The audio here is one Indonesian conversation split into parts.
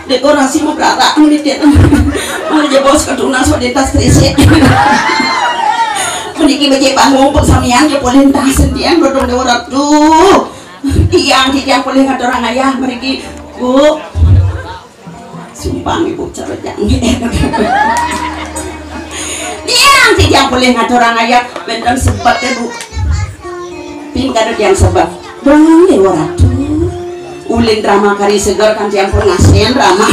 dekorasi mau pelata menit aja bos keduna soditas krisik meniki bajai panggung persamian ya boleh entah sentian berdong dewarat tuh tiang boleh ngat orang ayah meriki bu sumpah ibu cara jangan tiang boleh ngat orang ayah bentar sempat ya bu pin kada yang sebab bang dewarat ulin drama kari segar kan campur ngasen drama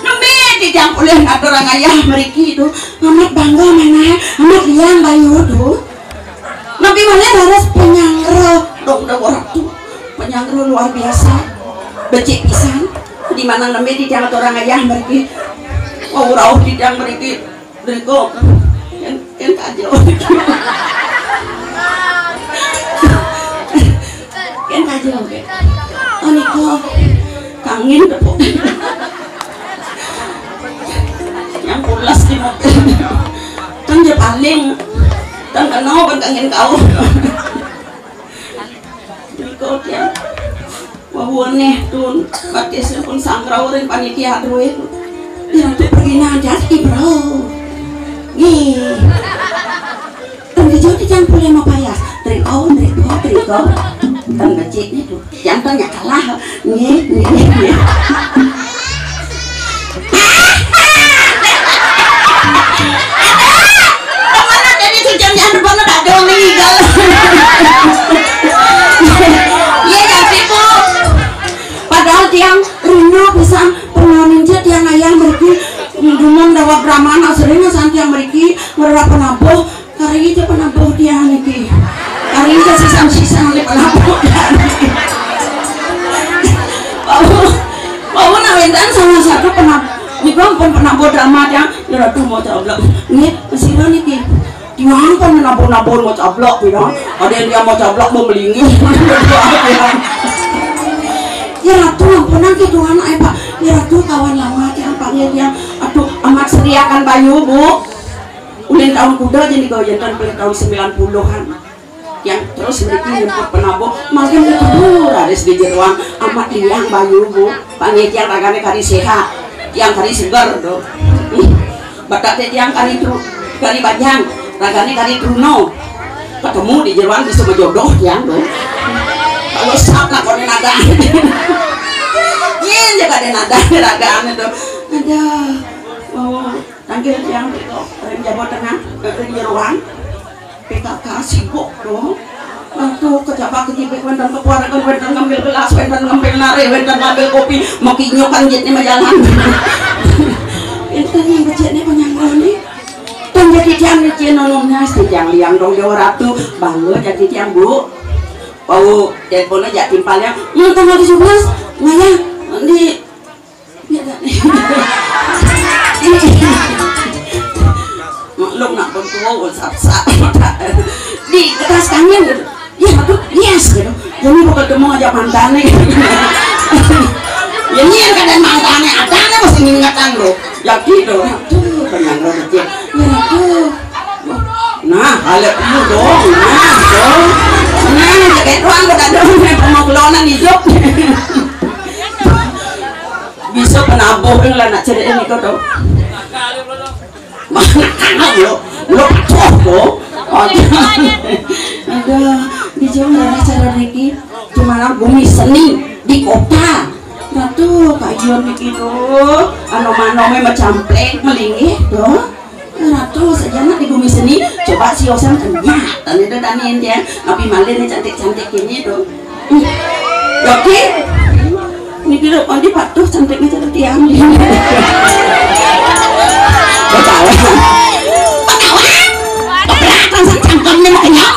nembe di campur yang ada orang ayah meriki itu amat bangga mana amat liang bayu tuh nabi mana harus penyangro dong orang tuh penyangro luar biasa becik pisan di mana nembe di campur orang ayah meriki rauh di yang meriki beriko kan kacau kan kacau ke oh niko kangen depok yang pulas di mobil kan dia paling dan kenal kan kangen kau niko dia wawone tun batisnya pun sangkrau rin panitia duit dia tuh pergi najati bro nih dan kejauh dicampur sama payas dari kau dan kecilnya tuh jantungnya kalah nih kemana jadi sejam jangan banget ada yang meninggal iya jadi bu padahal tiang rindu bisa pernah ninja tiang ayam meriki ngumum dawa brahmana seringnya santi yang meriki mereka penabuh kari itu penabuh tiang niki kari itu sisa-sisa oleh penabuh tiang niki bawa nawendan salah satu penabuh niko pun penabuh drama tiang ya tuh mau coblok ini kesini niki tiang kan nabuh-nabuh mau coblok bilang ada yang dia mau coblok mau melingi ya ratu lampunan gitu anak pak ya ratu kawan lama yang panggil yang aduh amat seriakan bayu bu ulin tahun kuda jadi kau jantan beli tahun 90-an yang terus mereka nyebut penabuh makin itu raris di jeruang amat liang bayu bu panggil yang ragane kari sehat yang kari segar tuh batak yang kari itu kari bajang ragane kari truno ketemu di jeruang bisa berjodoh yang tuh kalau sak nak kau nada yin jaga ada nada ragaan itu ada wow tanggil yang itu yang Jawa Tengah dari jeruang PKK sibuk tuh waktu kejabak kejibik wendan kepuarakan wendan ngambil gelas wendan ngambil nare wendan ngambil kopi mau kinyokan jetnya majalan itu yang bejetnya penyangkau nih dan jadi tiang di cianonumnya sejang liang dong Dewa Ratu bangga jadi tiang bu bau teleponnya jak timpalnya tanggal 17 ngaya di maklum nak bentuk sak di kertas kangen gitu ya betul yes gitu jadi bukan ketemu aja mantannya ya ini yang kadang mantannya adanya masih ngingatan lo ya gitu tuh pengen lo kecil ya tuh nah halep lu dong nah kayak doang udah dong pemangkulonan hidup bisa penabuh yang lah nak cerita ini kau tau mana lo patuh kok ada di Jawa cara Riki cuma bumi seni di kota ratu kajian Riki tuh ano-ano macam plek melingih tuh ratu sejana di bumi seni coba si Osam kenyat dan itu tanin dia tapi malin cantik-cantik ini tuh oke ini kira di patuh cantiknya jadi tiang betawa keberatan sang cangkemnya makanya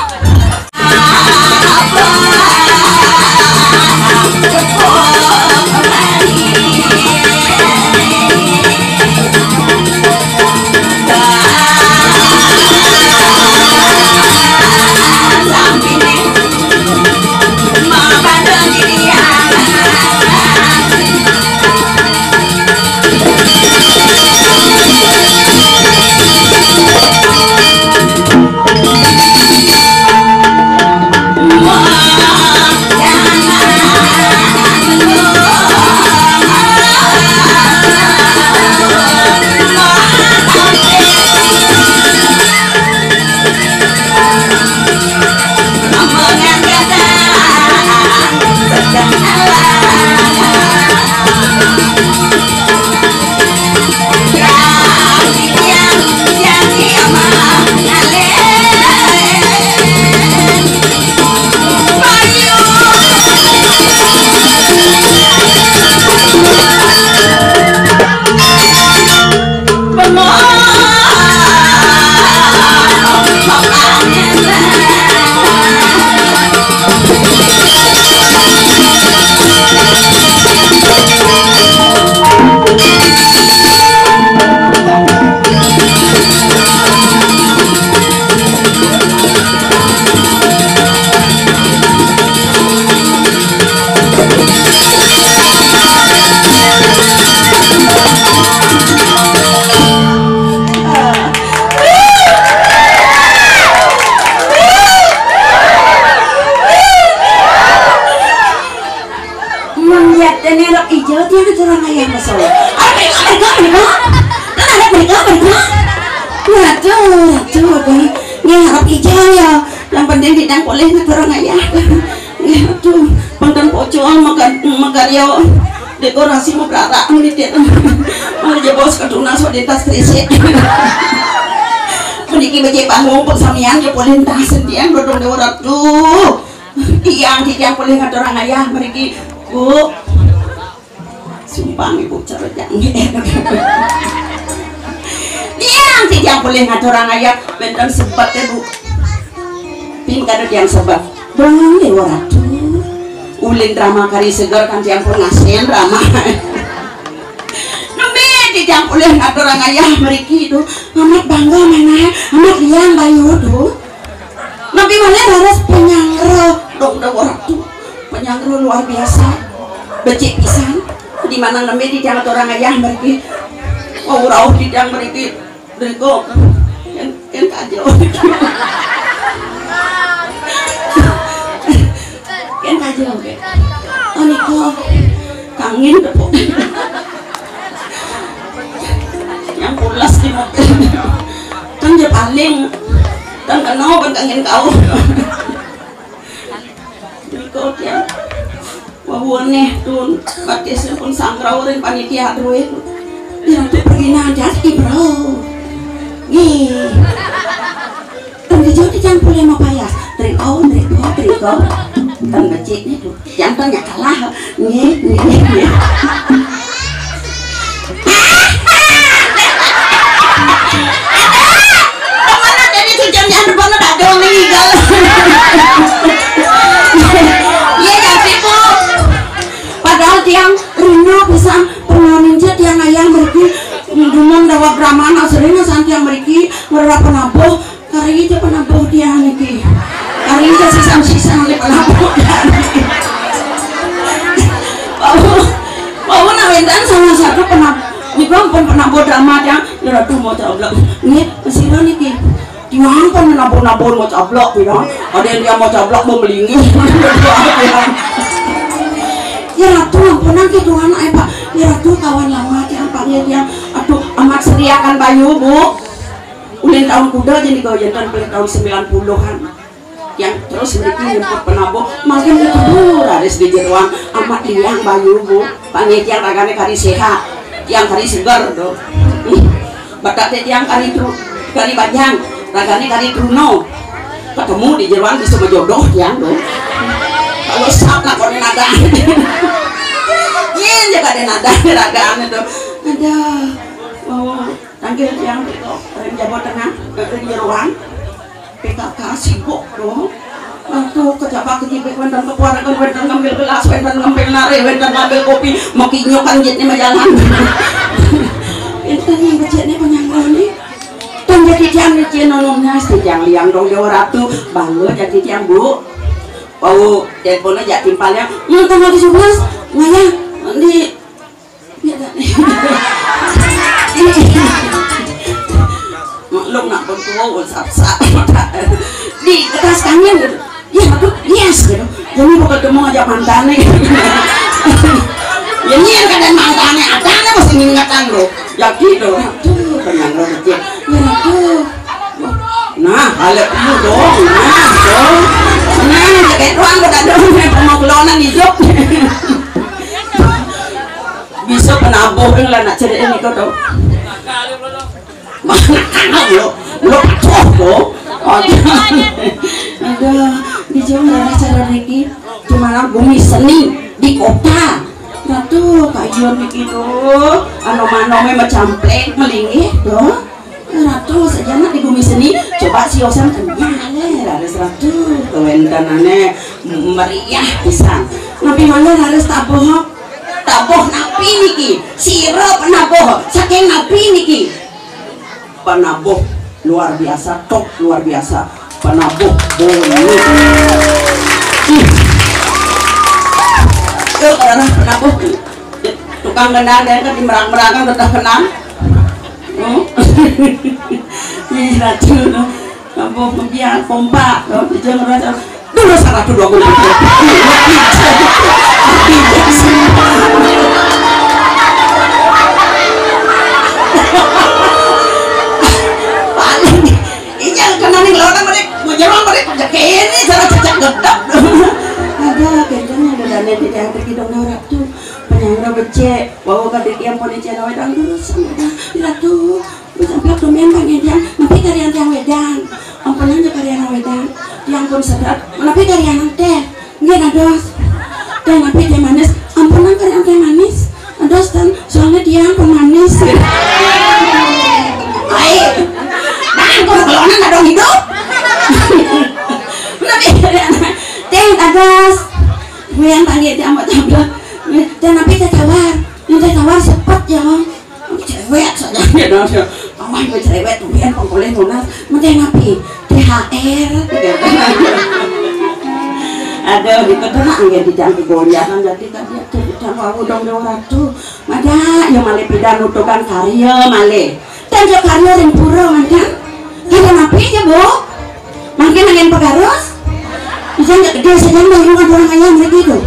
hijau dia ada orang ayam masuk. Ratu kan harap hijau ya. Yang penting tidak boleh orang ayah. Aduh, pantan pocong makaryo dekorasi mau berat menit malah jebos kaduna so di tas krisik. Meniki baca bangun persamian ya boleh entah sentian berdong dewarat tuh. Yang tidak boleh ngat orang ayah meriki bu. Sumpah ibu cara jangan. Yang tidak boleh ngat orang ayah bentang sebabnya bu. Pin kada yang sebab. Bang dewarat tuh. Ulin drama kari segar kan campur ngasen drama. Tidak boleh ngat orang ayah meriki itu amat bangga mana amat liang bayu tuh. Nabi mana harus penyangro dong orang tuh penyangro luar biasa becik pisan di mana nabi tidak orang ayah meriki oh rauh tidak meriki beriko kan kacau kan kacau oh niko kangen dapur yang pulas di mobil kan dia paling kan kenal kan kangen kau niko dia wawan nih tuh batisnya pun sangkrau dan panitia duit dia tuh pergi najati bro nih kan kejauh jangan boleh mau payah dari kau kan beciknya tuh jangan tanya kalah nih padahal tiang rindu bisa pernah ninja tiang ayah meriki ngumum dawa brahmana sering santi yang meriki merah penabuh kari itu penabuh dia niki kari itu sisa-sisa oleh penabuh dia niki bahwa nawendan salah satu penabuh niko pun penabuh drama yang nyeratu mau coblok ini kesini niki tiang kan nabur-nabur mau coblok bilang ada yang dia mau coblok mau melingi ya ratu lampunan gitu anak pak ya ratu kawan lama yang panggil dia aduh amat seriakan bayu bu ulin tahun kuda jadi kau jantan beli tahun 90-an yang terus mereka nyemput penabuh makin itu harus di jeruang amat liang bayu bu panggil yang ragane kari sehat yang kari segar tuh batak yang kari itu kari panjang ragane kari truno ketemu di jeruang bisa berjodoh yang tuh kalau sap nak kau nada yin jaga ada nada ragaan itu ada wow tanggil yang itu yang Jawa Tengah dari jeruang PKK sibuk tuh waktu kejabak kejibik wendan kepuarakan wendan ngambil gelas wendan ngambil nare wendan ngambil kopi mau kinyokan jetnya majalan itu yang kecilnya penyangkau nih dan jadi tiang di cianonumnya sejang liang dong Dewa Ratu bangga jadi tiang bu wow teleponnya jadi timpalnya tanggal 17 ngaya di maklum nak pun tua sap-sap di kertas kangen gitu ya aduh yes gitu jadi bukan ketemu aja mantannya ya nyian kadang mantannya adanya masih ngingatan lo ya gitu aduh tenang lo kecil ya aduh nah halep lu dong nah kayak doang udah dong pemangkulonan hidup bisa penabuh yang lah nak cerita ini kau tau mana lo coba ada di Jawa ada acara Riki dimana bumi seni di kota ratu kajian Riki tuh ano-ano macam plek melingih tuh ratu sejana di bumi seni coba si Osan kenyal harus ratu kewendanannya meriah pisan tapi mana harus taboh napi niki siro penaboh saking napi niki penabuh luar biasa top luar biasa penabuh boleh itu karena penabuh tukang gendang dan kan di merang-merang tetap kenang ini ratu penabuh pembiang pompa jangan rasa dulu sangat dulu aku lagi dong ratu penyangga becek bawa kadik yang poni cina wedang dulu sama ratu bisa biar domain bang dia tapi karyan yang wedang ampunan aja karyan wedang yang pun sedap tapi karyan teh nggak nados teh tapi teh manis ampunan karyan teh manis nados dan soalnya dia pun manis ayo nah kalau nggak dong hidup tapi karyan teh nados gue yang tadi dia amat tabla dan nabi tawar cepat ya cewek saja dia awal gue cewek tuh yang pengkoleh lunas menteh nabi THR ada di kedenang ya di jangan goyangan jadi tadi ada di jangan udang ratu ada yang malih pidan nutukan karya malih dan juga karya yang pura mantan ada nabi ya bu makin angin pegarus bisa nggak gede sedang melingkungan orang ayam begitu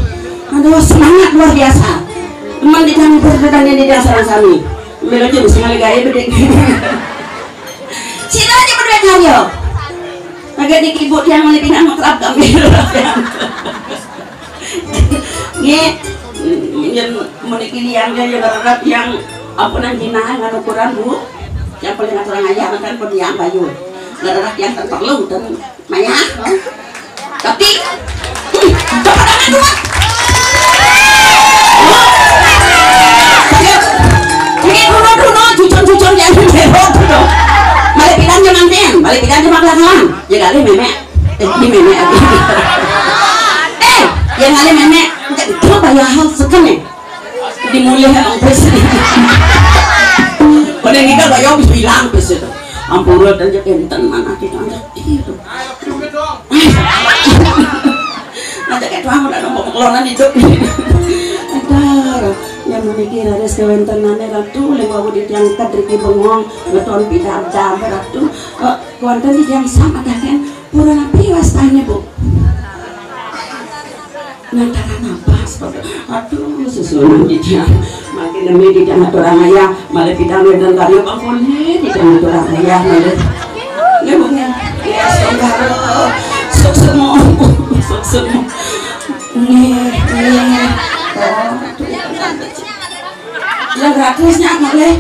aduh semangat luar biasa teman di kami berdedannya di dasar kami bela aja bisa ngali gaya bedek sini aja berdua karyo agak dikibut yang melipin anak kerap kami ini yang menikili yang dia berharap yang apa nanti nah ngan ukuran bu yang paling orang ayam kan pun yang bayu berharap yang terperlu dan maya tapi kepadangan dua cucon yang berhot tu balik pidan je manten balik pidan je maklakalan je kali memek di memek yang kali memek itu bayar hal sekene dimulai orang presiden pada kita bayar bisa hilang presiden ampura dan je enten anak kita itu nanti kayak tuang udah nombor kelonan hidup yang memikir ada sewentenane ratu lewat di tiang kadriki bengong beton bidang jam ratu kuantan di tiang sama kan pura napi wastanya bu ngantara napas aduh susunan di tiang makin demi di tiang orang ayah malah bidang dan karya bang boleh di tiang orang ayah malah lebungnya ya songgaro sok semua nih yang gratisnya boleh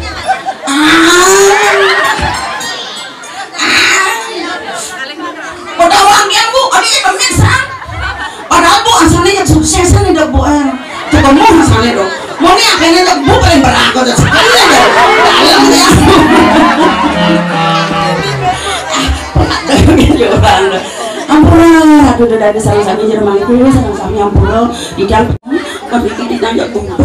udah uang yang bu ini pemirsa padahal bu asalnya yang suksesan itu bu coba mau asalnya dong mau nih akhirnya bu paling berlaku dan sekali aja dalam ya ampura aduh udah ada sami-sami jerman itu sami-sami ampura di jam bikin ditanya budak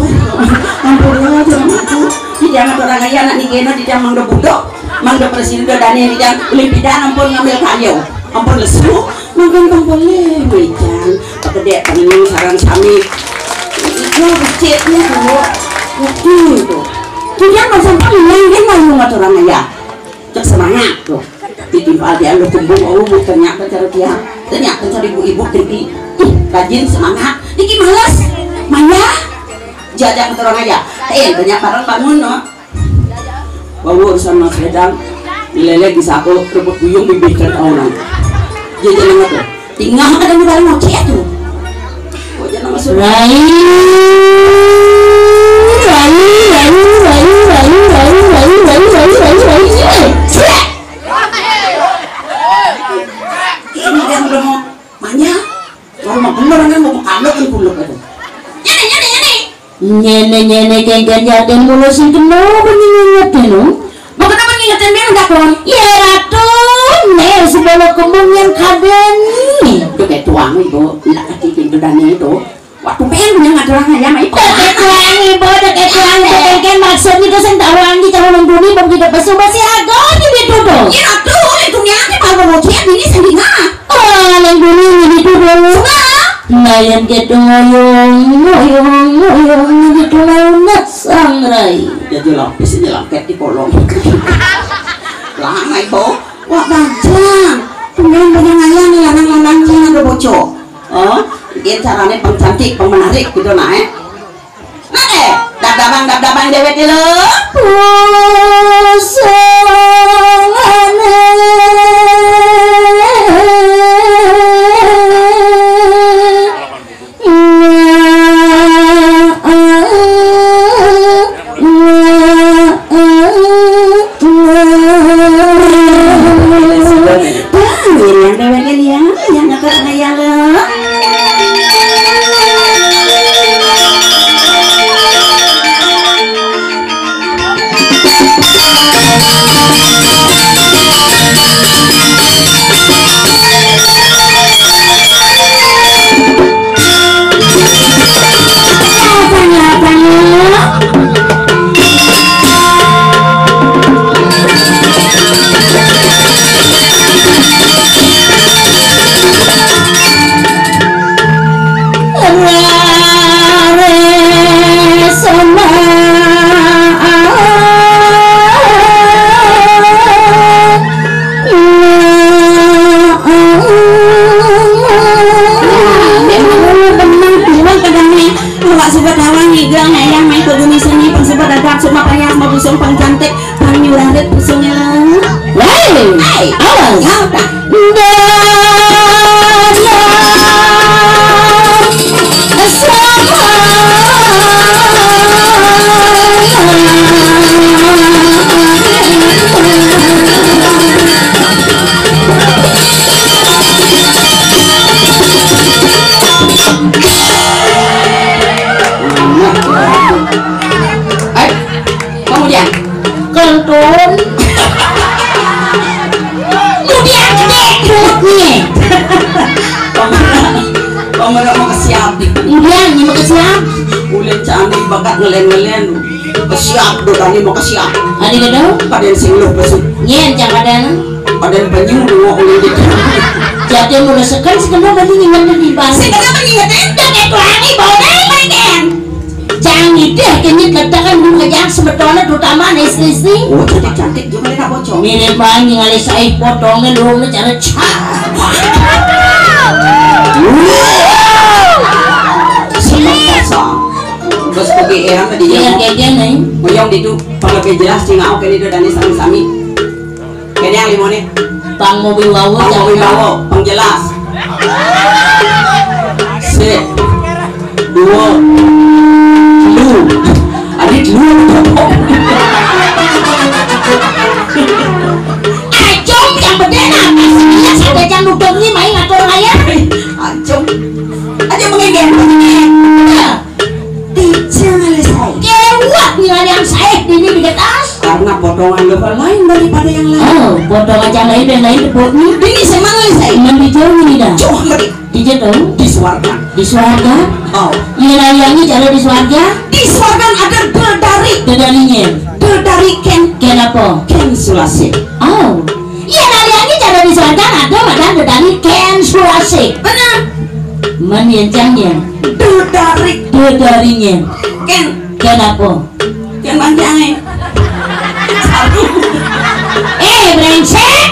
ampura jerman itu di jangan orang kaya anak nikena di jam mangga budak mangga presiden dani di jam limpidan ampun ngambil kayu ampun lesu makan boleh mejan gede pening sarang sami itu becetnya tuh itu dia nggak sampai hilang kan mau orang kaya cek semangat tuh ditimpal dia lu kumbung mau ternyata cari ibu-ibu tinggi rajin semangat iki males maya jajak orang aja ternyata barang bangun no bawa urusan mas sedang dileleh di saku rebut buyung bibir tahunan jajan nama tuh tinggal ada di dalam mochi tuh jajan nama sudah ini dia udah mau manya kalau mau bener kan mau anak kan kuluk itu nyene kenyaten mulu sing kenapa ngingetin no mau kenapa ngingetin dia enggak kon ya ratu nih sebelum kembangnya kaden itu kayak tuang ibu nak kaki pintu dani itu waktu pengen punya ngaturang aja mah itu kayak tuang ibu kayak tuang itu kan maksudnya itu saya tahu lagi kalau nungguin begitu pesu masih agak gitu dong ya ratu itu nyati kalau mau cek ini sendiri nungguin gitu dong Nayan gitu ngoyong gitu launat sangrai jadi lapis nyelangket di kolong lama ibu wah bajang kemudian ayah nih lanang-lanangnya ada bocor bikin caranya pengcantik pemenarik gitu naik dab-dabang dewek lo maksud makanya mau busung pang cantik pang nyuradet busungnya Hei, awas. Kemudian Kentun. Kemudian gede perutnya. Pemerintah mau kesiap Kemudian ini mau kesiap. ulen cantik bakat ngelen kesiap do tadi mau kesiap Ada gado? paden sing lu besuk Nyen jangan ada. paden penyu dulu ulen gitu Jadi mulai sekarang sekarang tadi nginget di bang. sekarang mengingetin dan itu lagi bawa kan Jangan deh kenyit katakan dulu kejang sebetulnya terutama istri-istri. oh cantik cantik juga dia bocor Mirip banget ngalih saya potongnya dulu cara cak. terus pergi era tadi Jangan kayak gini. moyong itu kalau lebih jelas sih ngau kali itu dan sami-sami kayaknya yang limone Bang mobil bawa mau jangan. bawa pengjelas se dua lu adik lu Acung yang berdena pastinya sampai jam duduk ini main ngatur raya. acung aja mengengen Kewat dengan yang saya ini di atas. karena potongan lebar lain daripada yang lain Oh, potong aja lain dan lain debutnya. ini semang saya Mendijau ini dah. cuma beri Dijatuh di suarga di Swarga. oh Wilayahnya cara di Swarga. di suarga ada Dedarinya. dari Kenapa? ken sulasi Oh, iya wilayahnya cara di Swarga ada madang dedari Ken Sulasi. benar Menyencangnya. dari Dedarinya. ken Kenapa? ken manjange satu Brengsek.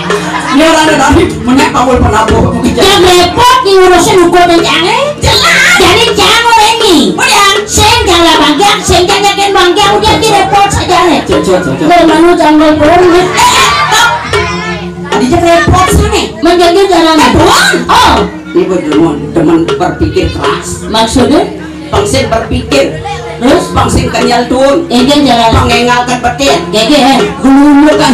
ini orang dari menek kawul penabuh Yang repot ngurusin hukum dan jangan. jelas Jadi jangan ini. udah Senggang lah bangga, senggang yakin bangga, udah direpot saja nih. cocok Lalu jangan bohong. adiknya repot sana Menjaga jalan. Oh, ini teman berpikir keras maksudnya pangsin berpikir terus pangsin kenyal tuh egen jalan. pengengalkan petir Gege, dulu kan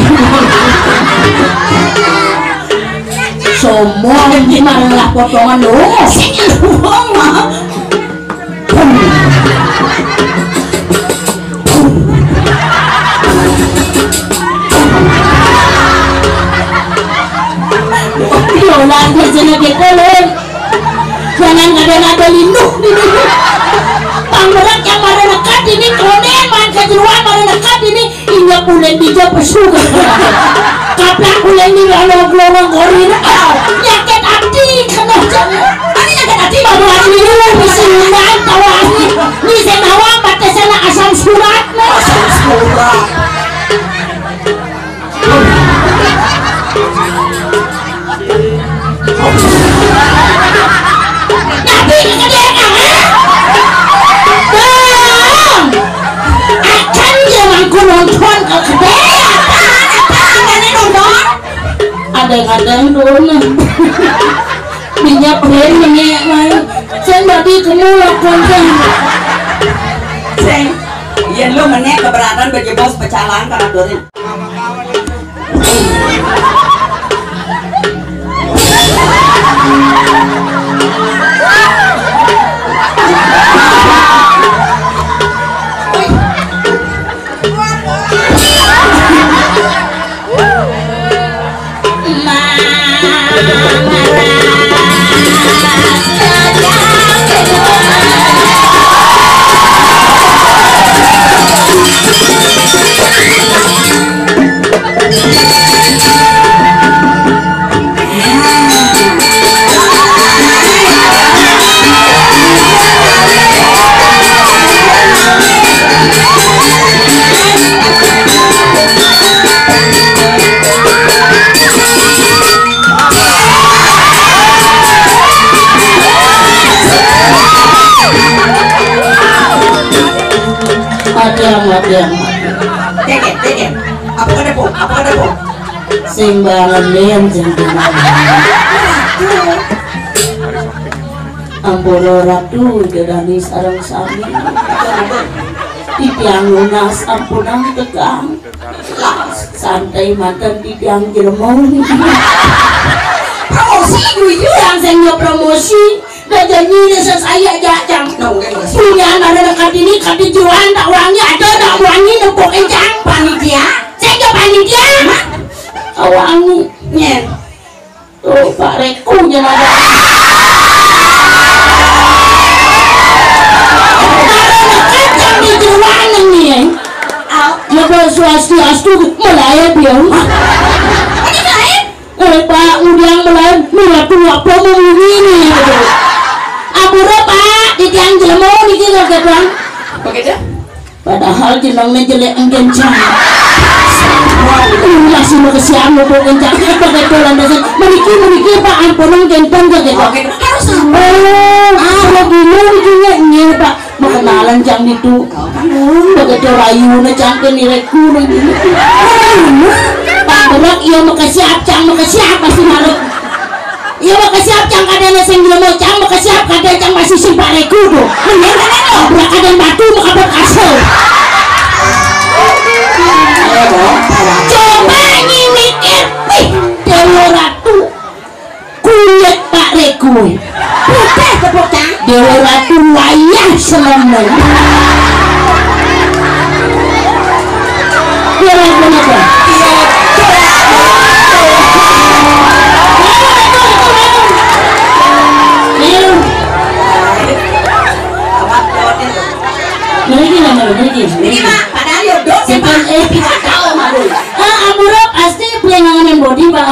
semua gimana lah potongan dulu. bohong mah Yolah biasanya kita loh. Jangan ada lindung di sini. Pangberat yang mana dekat ini klonen, man kejeruan mana dekat ini hingga pulen bija pesuga. Kaplak pulen di lorong gorin. Yakin hati kena jangan. ani yang hati Baru hari ini bisa nang tawani. Ni senawa batasana asam surat. surat Tapi dia Bang, akan jangan ku nonton ke kedai. Ada-ada dulu. Minyak brand minyak main. Saya tadi kamu lakukan. seng ya lu menek keberatan bagi bos pecalang karena dorin Matiang. po? Apa ada po? Sembarangan lian jangan. Ampun ratu dari sarang sami. Tiang lunas ampunang tegang. Santai mantan tiang jermoni. Promosi gue Yang saya promosi. Dan janji saya jajang. Punya anak dekat ini kati jualan tak uangnya ada tak uangnya nempok kencang panitia. Saya ke panitia. Awangi nyen. Tuh Pak Reku jangan ada. Kencang di jualan nih. Lepas swastiastu melayat dia. Ini lain. Pak udah melayat murah tua promo ini. Amura Pak di tiang jelemo di kira kedang. Begitu? Padahal jenengnya jelek kencang. Masih mau kesian mau kencang. Pakai tulang dasar. Meniki Pak ampunang kencang ke kedang. Harus Kalau bingung juga Pak. Mau kenalan jang itu. Pakai rayu na jang ke nireku na gini. Pak berak iya mau kesiap jang mau kesiap pasti malu. Iya mau kesiap jang kadang nasi jelemo jang mau kesiap kadang jang masih si Pak Reku tuh. Berak kadang batu mau kabur kasur. Coba nyi mikir, Dewa Ratu kulit Pak Reku. putih tepuk tangan. Dewa Ratu wayah selamat. Dewa Ratu apa? Ini mah padahal yo dok sih Pak. Tidak tahu malu. Amuro pasti pelengangan body Pak.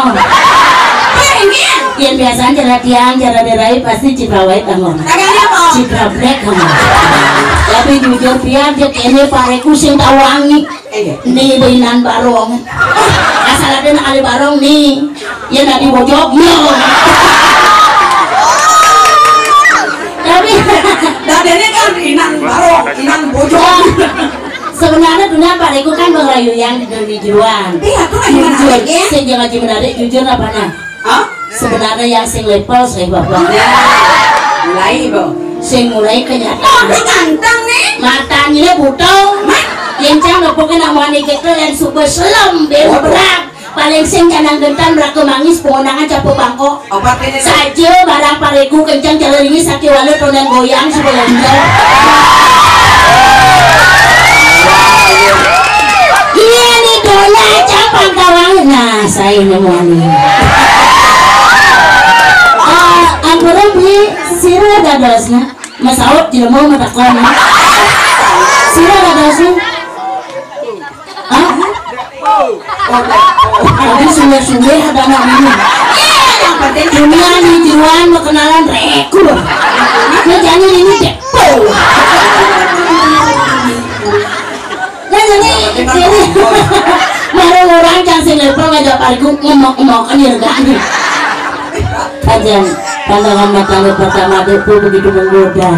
Ini Yang biasa tiang jalan derai pasti cipra white kamu. kagak apa? Cipra black kamu. Tapi jujur biar dia kene Pak Reku sing tak wangi. Nih beinan barong. Asal ada nak kali barong nih. Ya nak dibojok yo. Tapi Dadanya kan inan barong, inan bojong. sebenarnya dunia Pak Reku kan mengrayu yang di juruan. Iya, tuh lagi mana lagi? Sing jangan menarik jujur apa nah? Hah? Sebenarnya yang sing level saya bapak. Mulai bro. Sing mulai kenyataan. Oh, ini ganteng nih. Matanya butong. Yang jangan pokoknya nak mani kita yang super selam berat. Paling sing canang gentan beraka mangis pengonangan capu bangko. Obat ini Saja barang Pak Reku kencang jalan ini sakit walau tonan goyang sebelum iya nih dola capang kawang. Nah saya nemoni. Ampura beli sirah dadasnya. Mas Aut tidak mau matakon. Sirah dadasnya. Hah? Tapi sungai-sungai ada anak ini. yang penting Dunia di jiwaan mau kenalan Reku. Nah jangan ini depo. Nah jadi marah orang jangan sinlepon ngajak pariku ngomong kan ya enggak. Kajian pandangan matanya pertama depo begitu menggoda.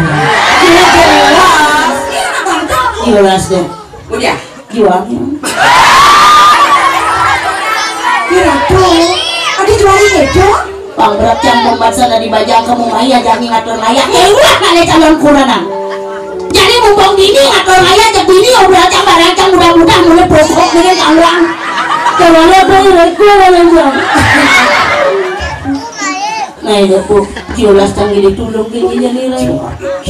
Jelas deh. udah. Jualnya. Kira tuh, ada jualin itu? Bang berat yang membaca dari bajang kamu maya jangan ngatur maya. Ulah kali calon kuranang. Jadi mumpung gini ngatur maya jadi ini obrol yang barang mudah-mudah mulai pokok dengan kawan. Kalau boleh reku orang. Nah ini po, jelas tangi ditulung gini jadi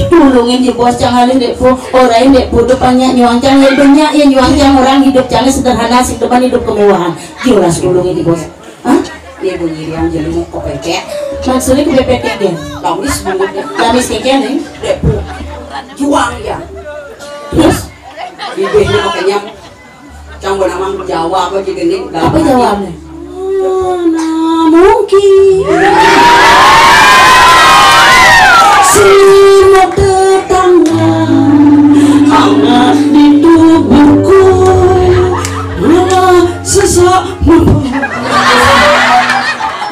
tulungin di bos jangan dek po orang dek po depannya nyuangcang yang banyak yang nyuangcang orang hidup jangan sederhana sih depan hidup kemewahan jelas tulungin di bos. Hah? Dia bunyi yang jadi mau kopeket. Maksudnya ke BPT gen? Lamis mulutnya. Lamis keken nih? Depo. Juang ya. Terus? Bibirnya makanya campur nama Jawa apa jadi ini. Apa jawabnya? Mana mungkin semua tetangga hangat di tubuhku mana sesak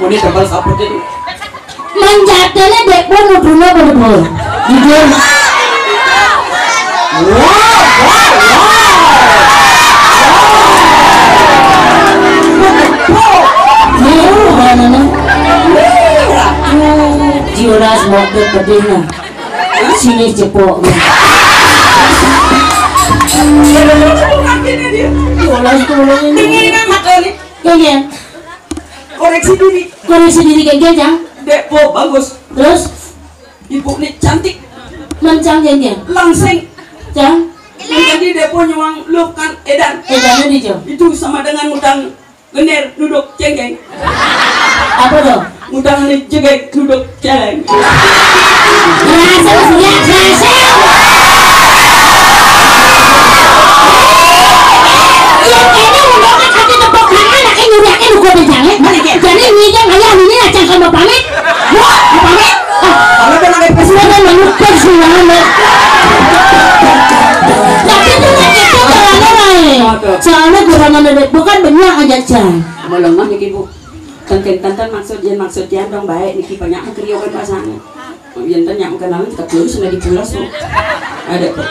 Ini tebal seperti itu. manjatnya dek pun nuduhnya bener-bener jujur. Joras mau pedihna. Sini cepok. Joras tolong ini. Geng. Koreksi diri. Koreksi diri geng jang. Depo bagus. Terus Ibu nih cantik. mencang geng. Langsing. Jang. Jadi depo nyuang lu kan edan. Edannya di jauh. Itu sama dengan ngutang gener duduk cengeng. Apa dong? Ngutang nih jegek duduk celeng. Rasa ya, rasa. Yang ini udah kasih tepuk tangan, anaknya nyuriakin lu gue bencangnya. Jadi ini kan ayah ini acang sama pamit. Wah, pamit. Kalau kan ada Sudah kan menyukur suara. Tapi itu nggak itu jalan-jalan. Soalnya kurang ada bukan banyak aja jang. melengah nih ibu. Tenten maksudnya dong baik niki banyak keriokan pasangan. Yang tanya kenalan kita keluar sudah dipulas tuh. Ada tuh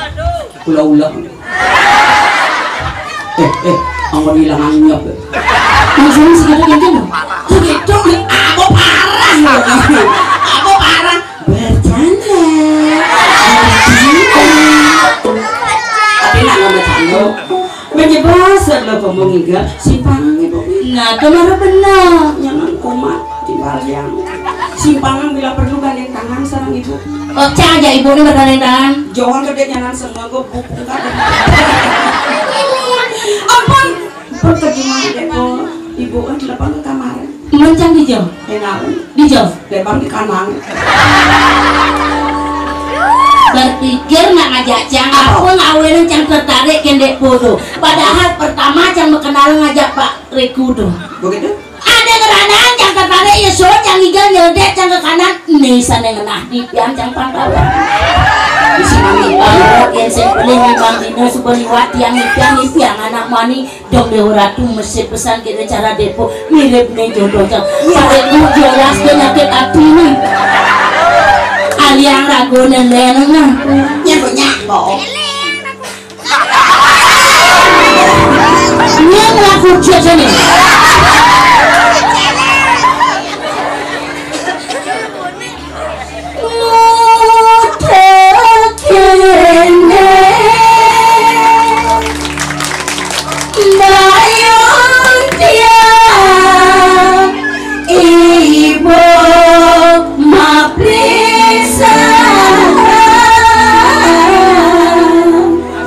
pulau-ulang. Angkat hilang anyap. Maksudnya segitu gini. Begitu, aku parah. Aku parah. Bercanda. Tapi nak bercanda. Menjebasan lah ngomong enggak simpangan ibu. Nah, kemarin benar. Jangan kumat tinggal yang simpangan bila perlu gandeng tangan sarang ibu. Oh, aja ibu ini bergandeng tangan. Jauhan gede nyanan semua gue bukung kan. Ampun. Pertanyaan depo ibu kan di depan kamar. Mencang di jauh. Enak. Di jauh. Depan di kanan. Berpikir nak ngajak cang aku ngawin cang tertarik kendek foto. Padahal pertama cang mengenal ngajak Pak Reku tuh. Begitu? Ada keranaan cang tertarik ya so cang igal nyodek cang ke kanan. Nih sana ngenah di piang cang pangkalan. Di sini yang sebelum memang dino sebeliwat yang ipiang anak mani dong deoratu mesti pesan kita cara depo mirip nih jodoh cang. Pak Reku jelas penyakit hati nih. Aliang ragu neneng nah. nyambok. Ini ngelaku kerja nih.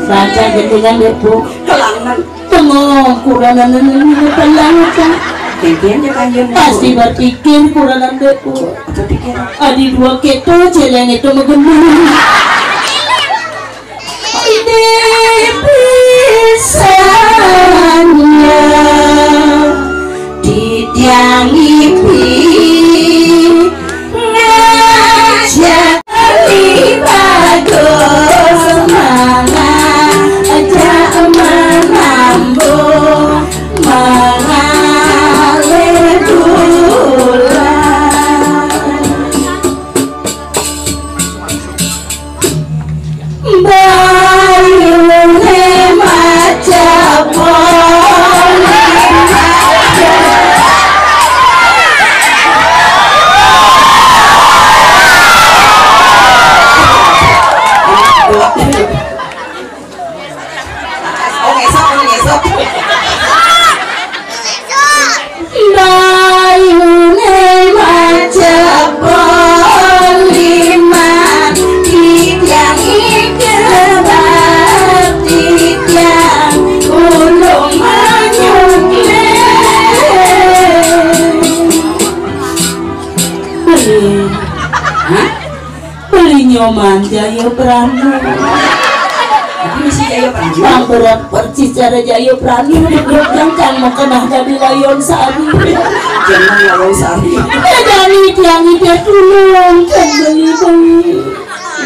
Baca dengan depo Kelangan. tengok kuranan ini pelangan Kayaknya kayak pasti berpikir kuranan depo Apa pikir? adi dua keto celeng itu mengemung ide pisannya di tiang ipi ngajak di bagus semangat aja menambung mengalir bulan bayune maca Oke, sok. bayune maca lima tiang ikebat tiang ulung manyukle beli nyoman jaya pranu Ini sih kayak apa? Bang berat percis cara jaya pranu di grup yang kan mau kena jadi layon sari Jangan lawan sari. jadi tiang ide tulung kan beli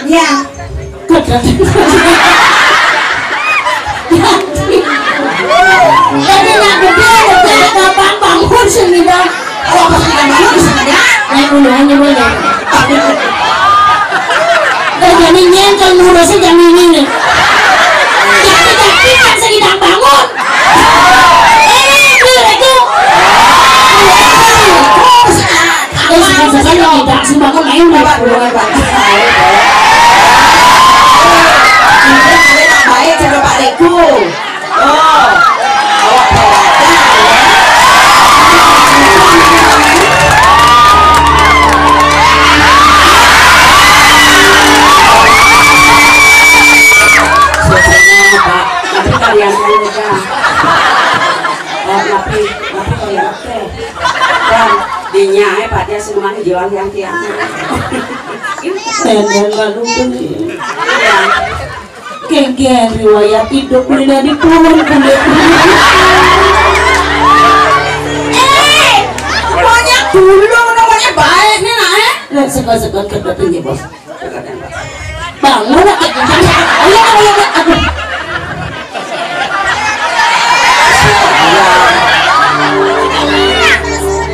Ya. kata jadi nak gede ada gampang bangun sendiri Oh, apa sih namanya di sini ya? naik gunungannya boleh jadi nyengkel muda sih jam ini nih jadi kan sedang bangun sekarang tidak semua kau main Bapak dulu Pak. Baik cara Pak Riku. Oh, awak bawakan ya. Sebenarnya Pak, tapi kalian juga. Tapi kalian dan dinya Pak dia semuanya jual yang tiang. dan lalu kengkeng riwayat hidup dari pulang kulit Banyak dulu namanya baik nih nak sekal-sekal kedatangan ya bos bangun nak ayo aku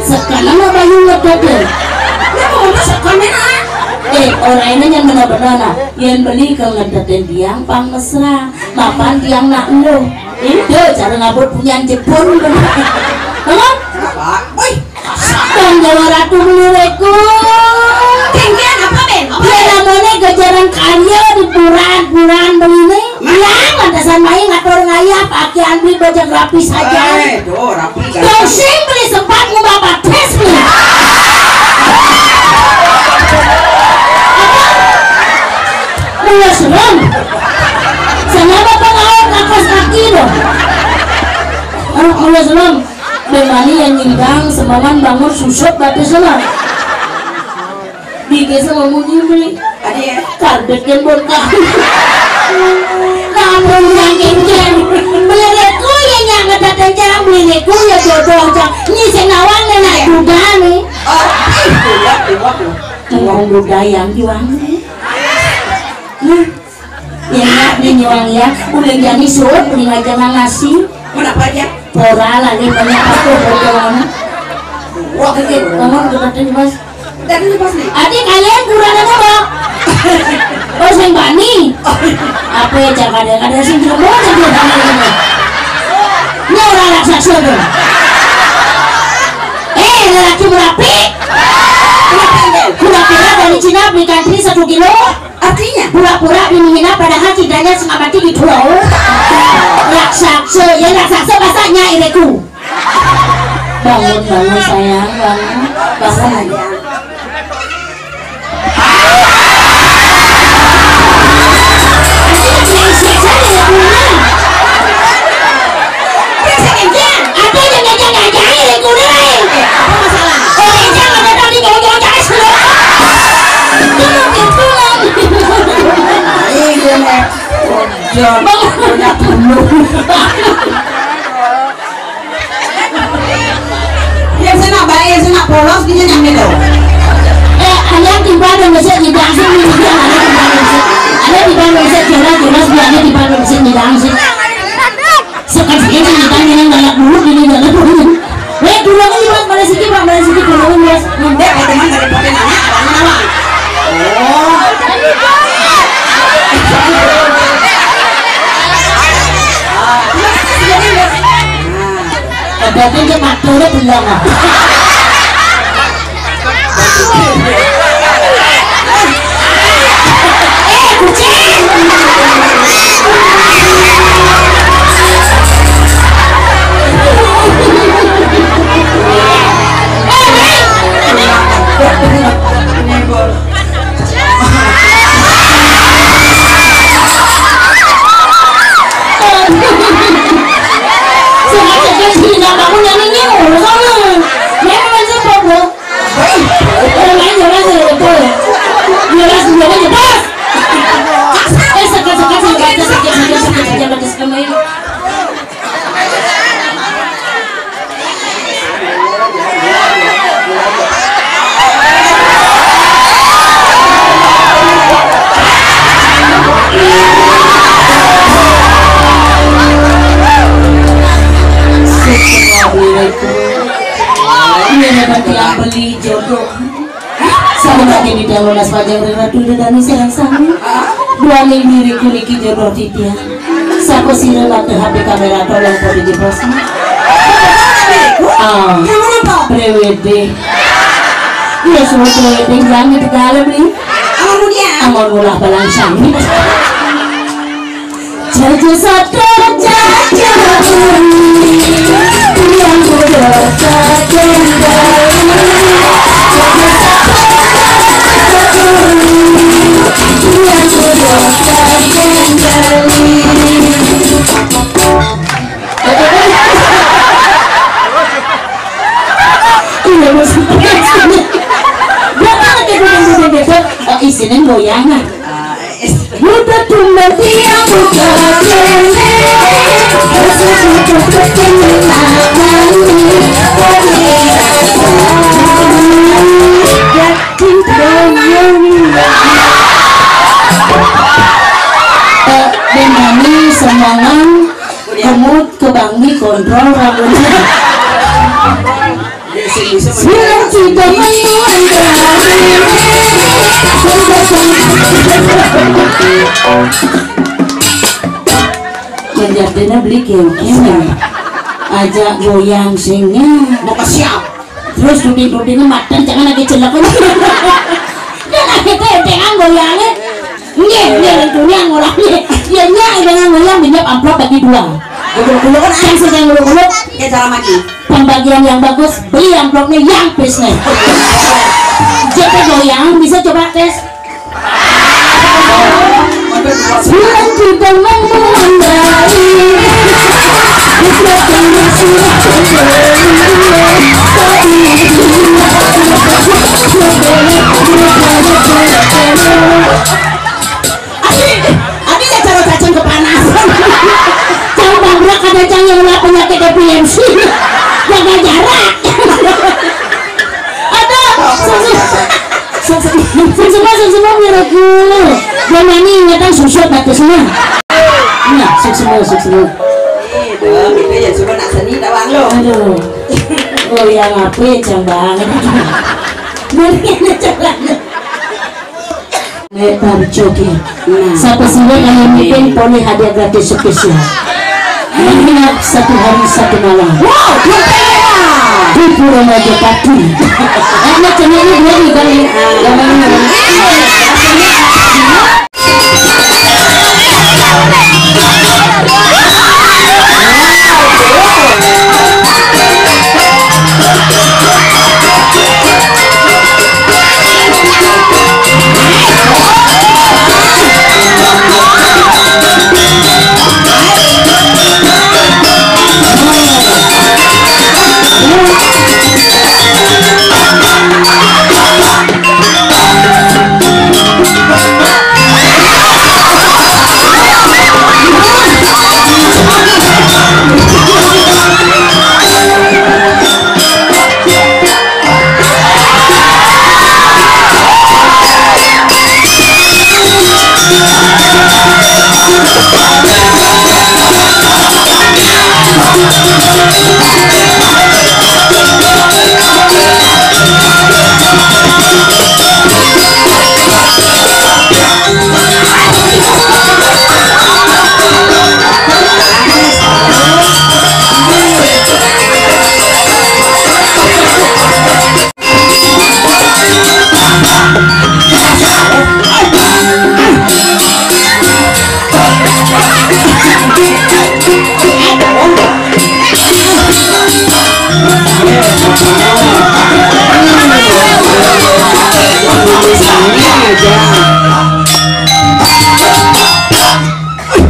sekarang apa yang ngedatangan orang ini yang benar-benar yang beli kalau ngedatangan tiang pang mesra mapan tiang nak lu itu cara ngabur punya jepun benar dan Jawa Ratu menurutku tinggian apa Ben? dia namanya kejaran karya di puran begini yang lantasan main ngatur ngayap akian beli bajak rapi saja rapi kau sih beli sempat mau bapak tes nih mulai serem sama bapak ngawal kakas kaki dong mulai serem Bemani yang nyinggang semangan bangun susut batu selang dikes sama munyi beli karbet yang berkah namun yang kengkeng belireku yang nyangat datang jam belireku ya jodoh jam ini senawang nenek duda nih ngomong duda yang juang yang nak dinyuang ya udah jadi suut beli jangan ngasih kenapa aja pora lagi banyak aku bodoh wah kekit ngomong kedatangan mas dari pas nih adik kalian kurang apa bang oh sing bani apa ya jangan ada sing jelemo jadi bani ini ini orang raksasa tuh lelaki merapi pura-pura dari Cina beli country 1 kilo artinya pura-pura dimina padahal cintanya setengah mati di pulau raksasa ya raksasa bahasanya ireku bangun sayang bangun aja banyak dulu yang saya nak baik, saya nak polos dia nyampe loh ayam tiba dan bisa didangsin ada di bawah bisa jelas biarnya di bawah bisa didangsin sekarang ini didangsin yang galak dulu ini galak dulu dulu lagi buat pada sini dulu mas nanti ada teman dari pakai nanya apa berarti dia maturnya bilang kucing beli jodoh sama lagi di dalam las pajang ratu dan sayang sami dua diri kuliki jodoh titia sapo sira late HP kamera tolong kode di posnya brewede Iya semua cewek jangan di dalam nih. Amun dia. Amun ulah balang sami. Jaja satu jaja yang berdosa isinya goyangan. Muda tumbuh dia buka kene, Benani semangan kemut kebangi kontrol rambutnya. Siang tidak menjadinya beli keong-keong aja goyang singnya Mau ke siap. terus duding-dudingnya makan jangan lagi celak dan akhirnya dengan goyangnya dunia ngurangnya ya dengan goyang minyak amplop bagi dua Gulung-gulung kan yang sedang gulung-gulung kayak cara maki. pembagian yang bagus beli amplopnya yang pisnya jadi goyang bisa coba tes Siang kita memandai Abi ya cara cacing kepanasan. Jangan bangkrak ada cang yang lah penyakit epilepsi jaga jarak ada semua miracle dan ini ingatan susut batasnya nah semua Itu ya cuma nak seni tawang lo. aduh oh yang apa cang banget mungkin caranya lebar joget sampai sini kalian bikin poni hadiah gratis spesial menginap satu hari satu malam Wow, di Pura Majapahit karena cuma ini dua nih kali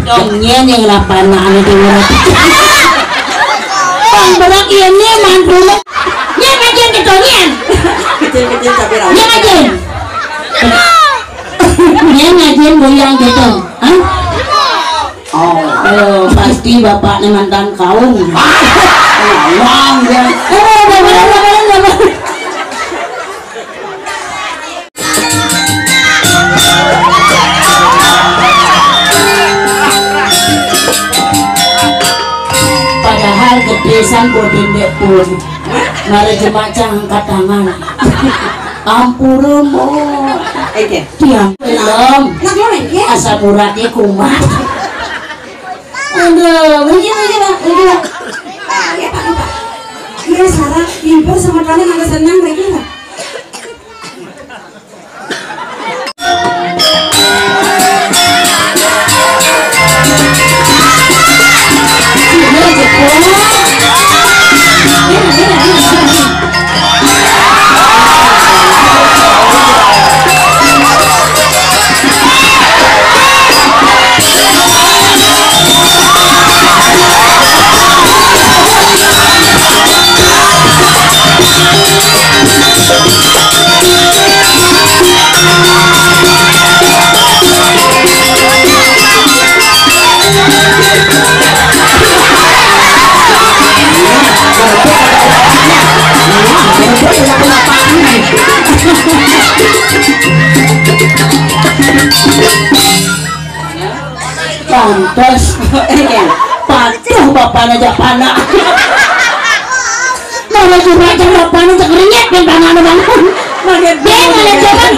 dongnya yang lapangan itu bang berak ini mantunya nya ngajen ke dongnya kecil-kecil cabai rawit. nya ngajen nya ngajen goyang gitu hah? Oh, pasti bapaknya mantan kaum Wang dia. padahal gedesan bodendek pun mari jemaah angkat tangan ampuremo diam belum Nak mau lagi? asal muratnya kumat aduh begini Ah, ya Pak. Iya Sarah, ibu sama kalian agak senang lagi lah. pantes patuh bapaknya Japana mana juga bapaknya cekerinyet dan tangan bangun dia ngeliat jalan